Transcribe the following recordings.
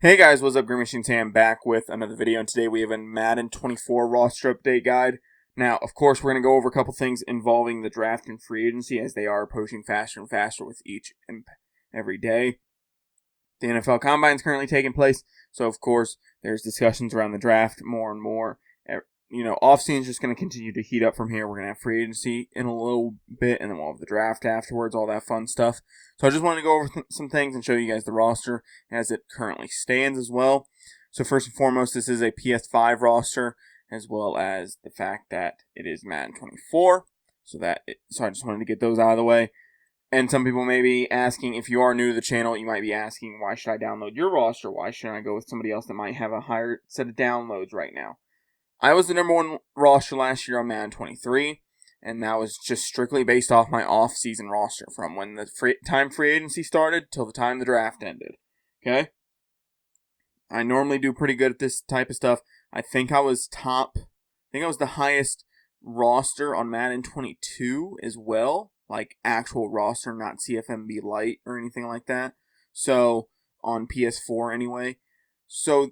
Hey guys, what's up? GreenMachineSam back with another video, and today we have a Madden 24 roster update guide. Now, of course, we're going to go over a couple things involving the draft and free agency as they are approaching faster and faster with each and every day. The NFL Combine is currently taking place, so of course, there's discussions around the draft more and more. Off-season is just going to continue to heat up from here. We're going to have free agency in a little bit, and then we'll have the draft afterwards, all that fun stuff. So I just wanted to go over some things and show you guys the roster as it currently stands as well. So first and foremost, this is a PS5 roster, as well as the fact that it is Madden 24. So I just wanted to get those out of the way. And some people may be asking, if you are new to the channel, you might be asking, why should I download your roster? Why shouldn't I go with somebody else that might have a higher set of downloads right now? I was the number one roster last year on Madden 23, and that was just strictly based off my off-season roster from when the free agency started till the time the draft ended. Okay? I normally do pretty good at this type of stuff. I think I was the highest roster on Madden 22 as well, like actual roster, not CFMB Lite or anything like that. So, on PS4 anyway. So,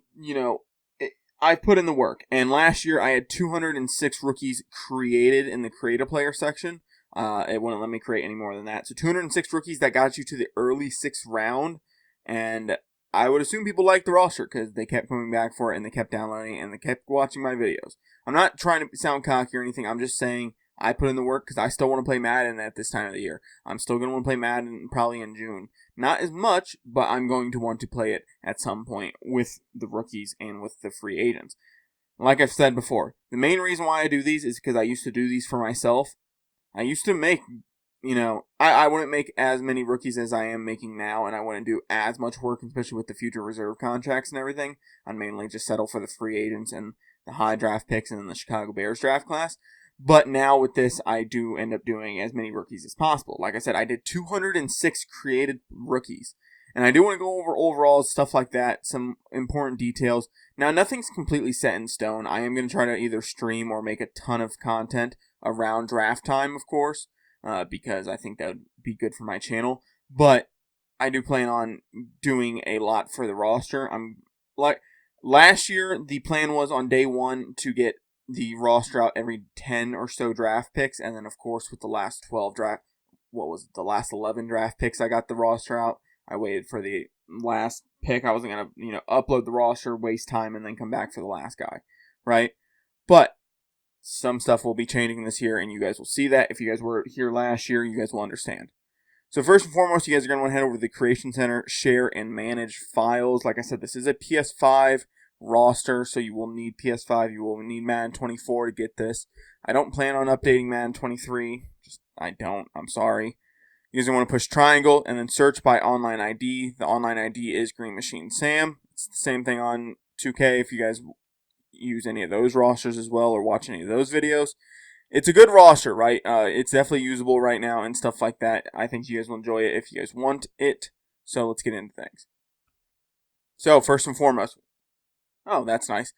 I put in the work, and last year I had 206 rookies created in the create-a-player section. It wouldn't let me create any more than that. So 206 rookies that got you to the early 6th round, and I would assume people liked the roster because they kept coming back for it, and they kept downloading it, and they kept watching my videos. I'm not trying to sound cocky or anything. I'm just saying I put in the work because I still want to play Madden at this time of the year. I'm still going to want to play Madden probably in June. Not as much, but I'm going to want to play it at some point with the rookies and with the free agents. Like I've said before, the main reason why I do these is because I used to do these for myself. I used to make, I wouldn't make as many rookies as I am making now, and I wouldn't do as much work, especially with the future reserve contracts and everything. I'd mainly just settle for the free agents and the high draft picks and then the Chicago Bears draft class. But now with this, I do end up doing as many rookies as possible. Like I said, I did 206 created rookies. And I do want to go over overall stuff like that, some important details. Now, nothing's completely set in stone. I am going to try to either stream or make a ton of content around draft time, of course, because I think that would be good for my channel. But I do plan on doing a lot for the roster. Last year, the plan was on day one to get the roster out every 10 or so draft picks, and then of course with the last 11 draft picks, I got the roster out. I waited for the last pick. I wasn't gonna, upload the roster, waste time, and then come back for the last guy, right? But some stuff will be changing this year, and you guys will see that. If you guys were here last year, you guys will understand. So first and foremost, you guys are going to want to head over to the Creation Center, share and manage files. Like I said, this is a PS5 roster, so you will need PS5, you will need Madden 24 to get this. I don't plan on updating Madden 23, I'm sorry. You guys want to push triangle and then search by online ID. The online ID is GreenMachineSam. It's the same thing on 2K if you guys use any of those rosters as well or watch any of those videos. It's a good roster, right? It's definitely usable right now and stuff like that. I think you guys will enjoy it if you guys want it. So let's get into things. So first and foremost, oh, that's nice.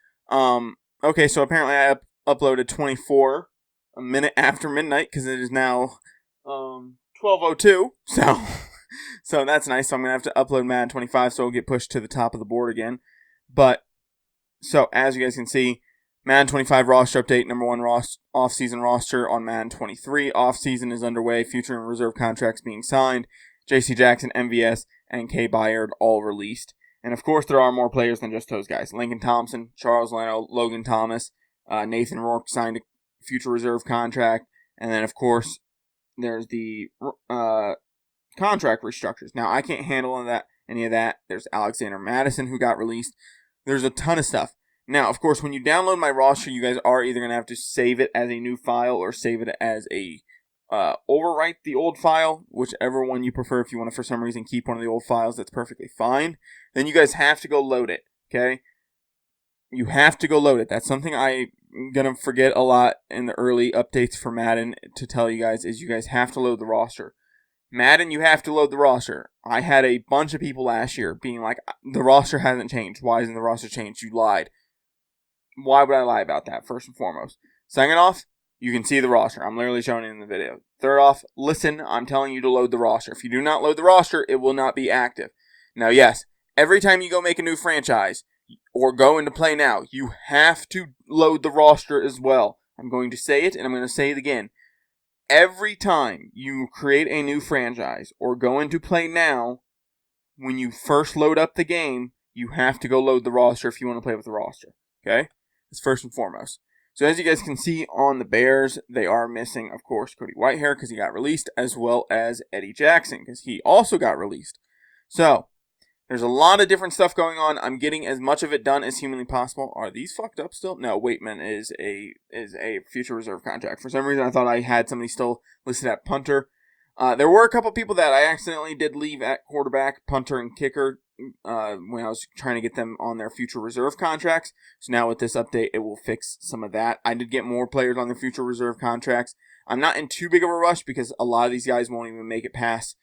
Okay, so apparently I uploaded 24 a minute after midnight because it is now 12:02. So that's nice. So I'm gonna have to upload Madden 25, so it'll get pushed to the top of the board again. But so as you guys can see, Madden 25 roster update, number one off-season roster on Madden 23. Off-season is underway. Future and reserve contracts being signed. J.C. Jackson, MVS, and K. Byard all released. And of course, there are more players than just those guys. Lincoln Thompson, Charles Leno, Logan Thomas, Nathan Rourke signed a future reserve contract. And then, of course, there's the contract restructures. Now, I can't handle any of that. There's Alexander Madison who got released. There's a ton of stuff. Now, of course, when you download my roster, you guys are either going to have to save it as a new file or save it as a overwrite the old file, whichever one you prefer. If you want to, for some reason, keep one of the old files, that's perfectly fine. Then you guys have to go load it, okay? You have to go load it. That's something I'm going to forget a lot in the early updates for Madden to tell you guys, is you guys have to load the roster. Madden, you have to load the roster. I had a bunch of people last year being like, the roster hasn't changed. Why hasn't the roster changed? You lied. Why would I lie about that, first and foremost? Second off, you can see the roster. I'm literally showing it in the video. Third off, listen, I'm telling you to load the roster. If you do not load the roster, it will not be active. Now, yes, every time you go make a new franchise or go into play now, you have to load the roster as well. I'm going to say it, and I'm going to say it again. Every time you create a new franchise or go into play now, when you first load up the game, you have to go load the roster if you want to play with the roster. Okay? That's first and foremost. So as you guys can see on the Bears, they are missing, of course, Cody Whitehair because he got released, as well as Eddie Jackson because he also got released. So there's a lot of different stuff going on. I'm getting as much of it done as humanly possible. Are these fucked up still? No, Waitman is a future reserve contract. For some reason, I thought I had somebody still listed at punter. There were a couple people that I accidentally did leave at quarterback, punter, and kicker when I was trying to get them on their future reserve contracts. So now with this update, it will fix some of that. I did get more players on their future reserve contracts. I'm not in too big of a rush because a lot of these guys won't even make it past,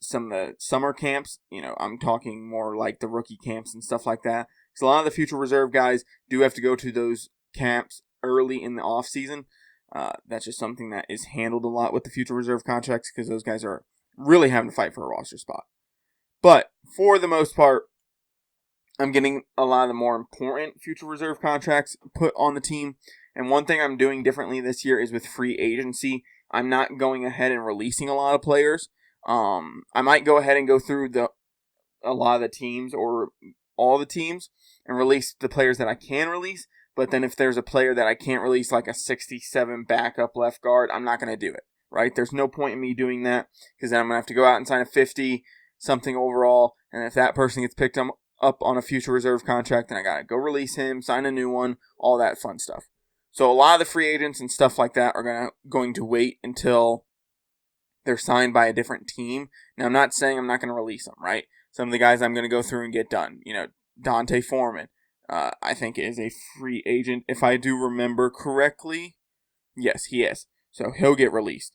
some of the summer camps. I'm talking more like the rookie camps and stuff like that. Because a lot of the future reserve guys do have to go to those camps early in the off season. That's just something that is handled a lot with the future reserve contracts because those guys are really having to fight for a roster spot. But for the most part, I'm getting a lot of the more important future reserve contracts put on the team. And one thing I'm doing differently this year is with free agency. I'm not going ahead and releasing a lot of players. I might go ahead and go through a lot of the teams or all the teams and release the players that I can release. But then if there's a player that I can't release, like a 67 backup left guard, I'm not going to do it, right? There's no point in me doing that because then I'm going to have to go out and sign a 50-something overall. And if that person gets picked up on a future reserve contract, then I got to go release him, sign a new one, all that fun stuff. So a lot of the free agents and stuff like that are going to wait until they're signed by a different team. Now, I'm not saying I'm not going to release them, right? Some of the guys I'm going to go through and get done. Dante Foreman. I think is a free agent, if I do remember correctly. Yes, he is. So he'll get released.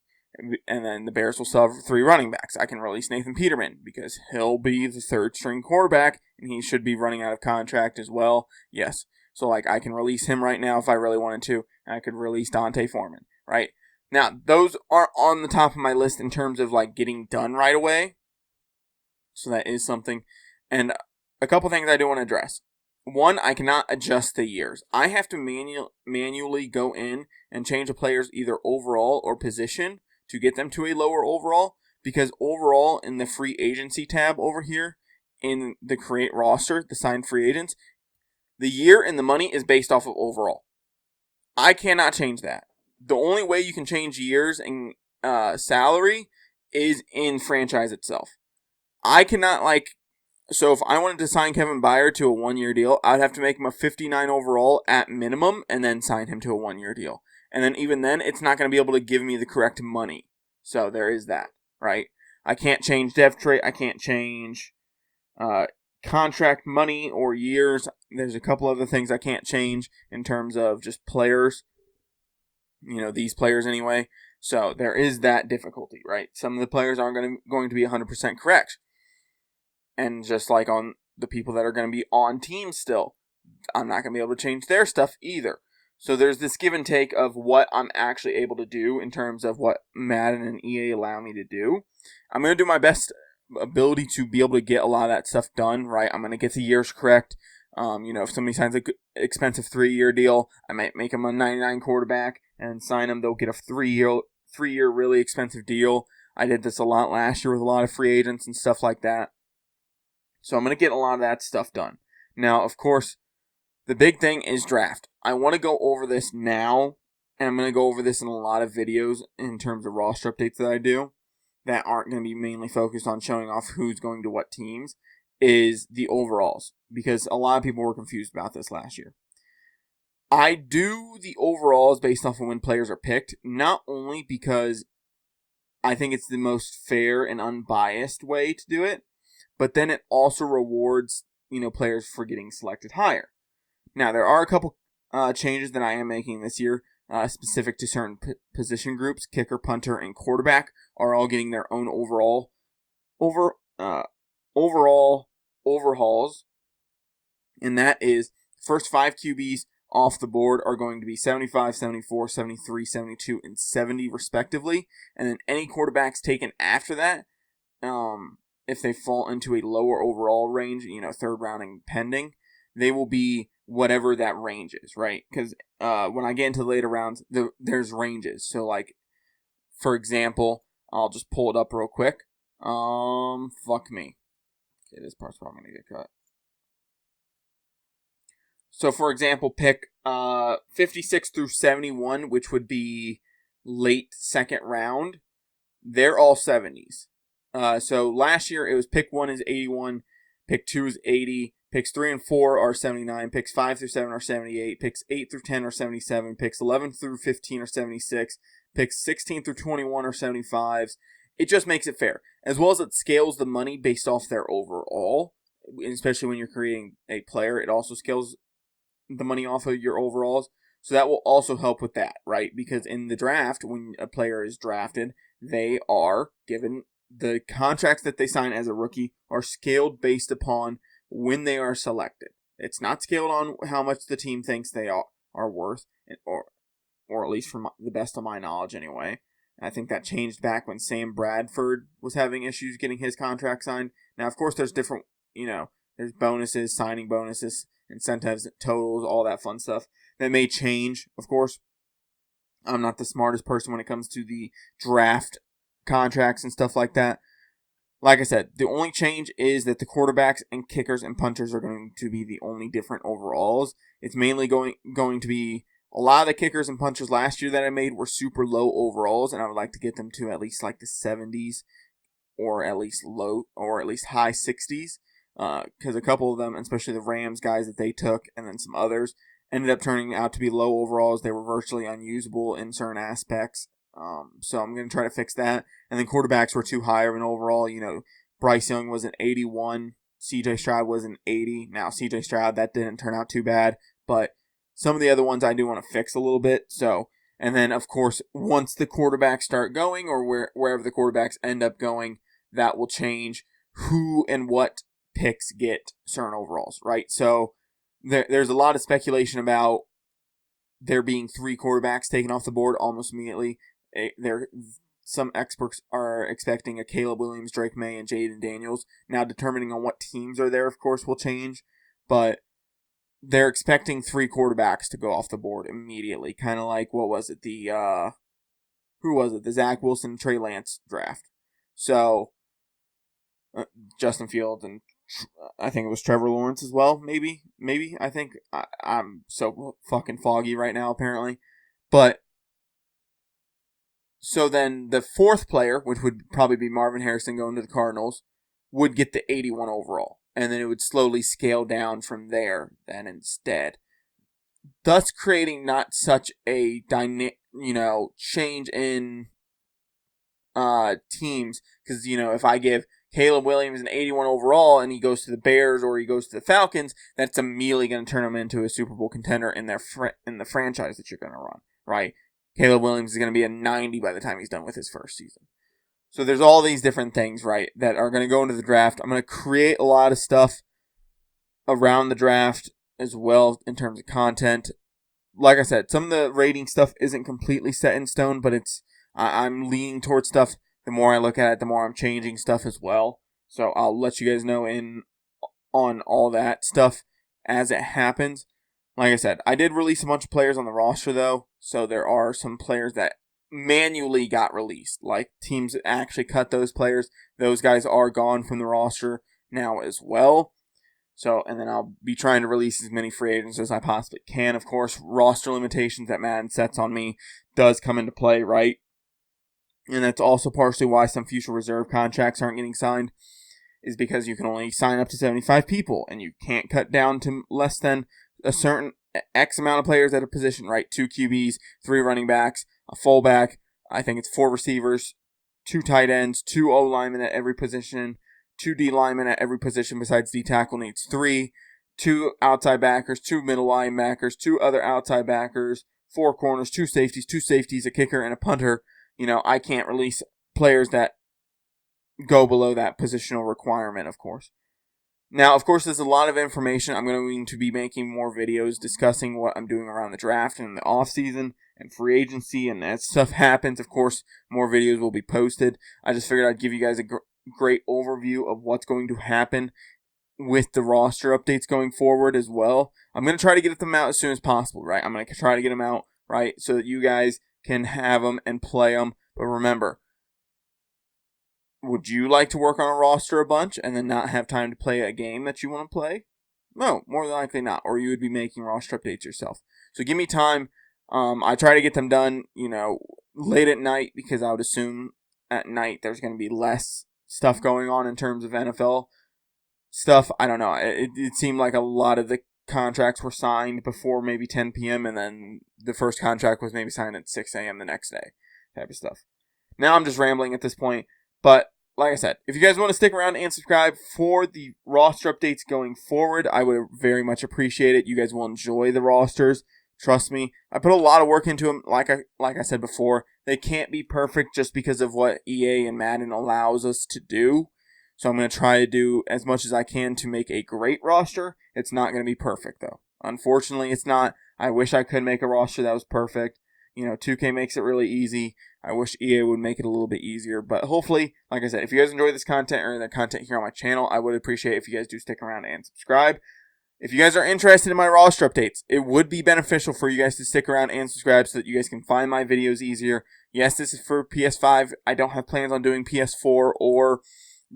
And then the Bears will still have 3 running backs. I can release Nathan Peterman because he'll be the 3rd-string quarterback, and he should be running out of contract as well. Yes. So, I can release him right now if I really wanted to, and I could release Dante Foreman, right? Now, those are on the top of my list in terms of, getting done right away. So that is something. And a couple things I do want to address. One, I cannot adjust the years. I have to manually go in and change a player's either overall or position to get them to a lower overall, because overall in the free agency tab over here in the create roster, the signed free agents, the year and the money is based off of overall. I cannot change that. The only way you can change years and salary is in franchise itself. I cannot So if I wanted to sign Kevin Byard to a 1-year deal, I'd have to make him a 59 overall at minimum and then sign him to a 1-year deal. And then even then, it's not going to be able to give me the correct money. So there is that, right? I can't change depth trait. I can't change contract money or years. There's a couple other things I can't change in terms of just players. These players anyway. So there is that difficulty, right? Some of the players aren't going to be 100% correct. And just like on the people that are going to be on teams still, I'm not going to be able to change their stuff either. So there's this give and take of what I'm actually able to do in terms of what Madden and EA allow me to do. I'm going to do my best ability to be able to get a lot of that stuff done, right? I'm going to get the years correct. If somebody signs an expensive 3-year deal, I might make them a 99 quarterback and sign them. They'll get a 3-year really expensive deal. I did this a lot last year with a lot of free agents and stuff like that. So I'm going to get a lot of that stuff done. Now, of course, the big thing is draft. I want to go over this now, and I'm going to go over this in a lot of videos in terms of roster updates that I do that aren't going to be mainly focused on showing off who's going to what teams, is the overalls, because a lot of people were confused about this last year. I do the overalls based off of when players are picked, not only because I think it's the most fair and unbiased way to do it, but then it also rewards, players for getting selected higher. Now, there are a couple changes that I am making this year, specific to certain position groups. Kicker, punter, and quarterback are all getting their own overall overhauls. And that is, first 5 QBs off the board are going to be 75, 74, 73, 72, and 70 respectively. And then any quarterbacks taken after that, if they fall into a lower overall range, third round and pending, they will be whatever that range is, right? Because when I get into later rounds, there's ranges. So, like, for example, I'll just pull it up real quick. Fuck me. Okay, this part's probably going to get cut. So, for example, pick 56 through 71, which would be late second round. They're all 70s. So last year it was pick 1 is 81, pick 2 is 80, picks 3 and 4 are 79, picks 5 through 7 are 78, picks 8 through 10 are 77, picks 11 through 15 are 76, picks 16 through 21 are 75s. It just makes it fair, as well as it scales the money based off their overall, especially when you're creating a player. It also scales the money off of your overalls, so that will also help with that, right? Because in the draft, when a player is drafted, they are given the contracts that they sign as a rookie are scaled based upon when they are selected. It's not scaled on how much the team thinks they are worth, or at least from the best of my knowledge anyway. I think that changed back when Sam Bradford was having issues getting his contract signed. Now, of course, there's different, there's bonuses, signing bonuses, incentives, totals, all that fun stuff that may change, of course. I'm not the smartest person when it comes to the draft contracts and stuff like that. Like I said, the only change is that the quarterbacks and kickers and punters are going to be the only different overalls. It's mainly going to be a lot of the kickers and punters last year that I made were super low overalls, and I would like to get them to at least like the 70s or at least high 60s. Because a couple of them, especially the Rams guys that they took, and then some others, ended up turning out to be low overalls. They were virtually unusable in certain aspects. So I'm going to try to fix that. And then quarterbacks were too high of an overall. Bryce Young was an 81. CJ Stroud was an 80. Now, CJ Stroud, that didn't turn out too bad. But some of the other ones I do want to fix a little bit. So, and then, of course, once the quarterbacks start going, or wherever the quarterbacks end up going, that will change who and what picks get certain overalls, right? So there's a lot of speculation about there being 3 quarterbacks taken off the board almost immediately. Some experts are expecting a Caleb Williams, Drake May, and Jaden Daniels. Now, determining on what teams are there, of course, will change, but they're expecting 3 quarterbacks to go off the board immediately. Kind of like, what was it? The Zach Wilson, Trey Lance draft. So, Justin Fields and I think it was Trevor Lawrence as well, maybe. I think I'm so fucking foggy right now, apparently. But so then the 4th player, which would probably be Marvin Harrison going to the Cardinals, would get the 81 overall, and then it would slowly scale down from there. Then instead, thus creating not such a change in teams, because if I give Caleb Williams an 81 overall and he goes to the Bears or he goes to the Falcons, that's immediately going to turn him into a Super Bowl contender in the franchise that you're going to run, right? Caleb Williams is going to be a 90 by the time he's done with his first season. So there's all these different things, right, that are going to go into the draft. I'm going to create a lot of stuff around the draft as well in terms of content. Like I said, some of the rating stuff isn't completely set in stone, but I'm leaning towards stuff. The more I look at it, the more I'm changing stuff as well. So I'll let you guys know on all that stuff as it happens. Like I said, I did release a bunch of players on the roster, though. So there are some players that manually got released. Like, teams actually cut those players. Those guys are gone from the roster now as well. So, and then I'll be trying to release as many free agents as I possibly can. Of course, roster limitations that Madden sets on me does come into play, right? And that's also partially why some future reserve contracts aren't getting signed, is because you can only sign up to 75 people, and you can't cut down to less than a certain X amount of players at a position, right? 2 QBs, 3 running backs, a fullback, I think it's 4 receivers, 2 tight ends, 2 O linemen at every position, 2 D linemen at every position besides D tackle needs 3, 2 outside backers, 2 middle linebackers, 2 other outside backers, 4 corners, 2 safeties, a kicker, and a punter. I can't release players that go below that positional requirement, of course. Now, of course, there's a lot of information. I'm going to be making more videos discussing what I'm doing around the draft and the offseason and free agency, and as stuff happens, of course, more videos will be posted. I just figured I'd give you guys great overview of what's going to happen with the roster updates going forward as well. I'm going to try to get them out as soon as possible, right? I'm going to try to get them out, right, so that you guys can have them and play them. But remember, would you like to work on a roster a bunch and then not have time to play a game that you want to play? No, more than likely not. Or you would be making roster updates yourself. So give me time. I try to get them done, late at night, because I would assume at night there's going to be less stuff going on in terms of NFL stuff. I don't know. It seemed like a lot of the contracts were signed before maybe 10 p.m. and then the first contract was maybe signed at 6 a.m. the next day type of stuff. Now I'm just rambling at this point. But like I said, if you guys want to stick around and subscribe for the roster updates going forward, I would very much appreciate it. You guys will enjoy the rosters. Trust me, I put a lot of work into them. Like I said before, they can't be perfect just because of what EA and Madden allows us to do. So I'm going to try to do as much as I can to make a great roster. It's not going to be perfect, though. Unfortunately, it's not. I wish I could make a roster that was perfect. 2K makes it really easy. I wish EA would make it a little bit easier. But hopefully, like I said, if you guys enjoy this content or the content here on my channel, I would appreciate if you guys do stick around and subscribe. If you guys are interested in my roster updates, it would be beneficial for you guys to stick around and subscribe so that you guys can find my videos easier. Yes, this is for PS5. I don't have plans on doing PS4 or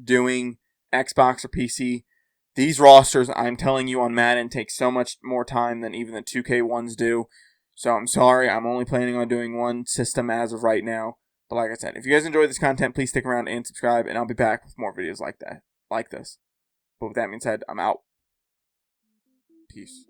doing Xbox or PC. These rosters, I'm telling you, on Madden take so much more time than even the 2K ones do. So I'm sorry, I'm only planning on doing one system as of right now. But like I said, if you guys enjoy this content, please stick around and subscribe, and I'll be back with more videos like this. But with that being said, I'm out. Peace.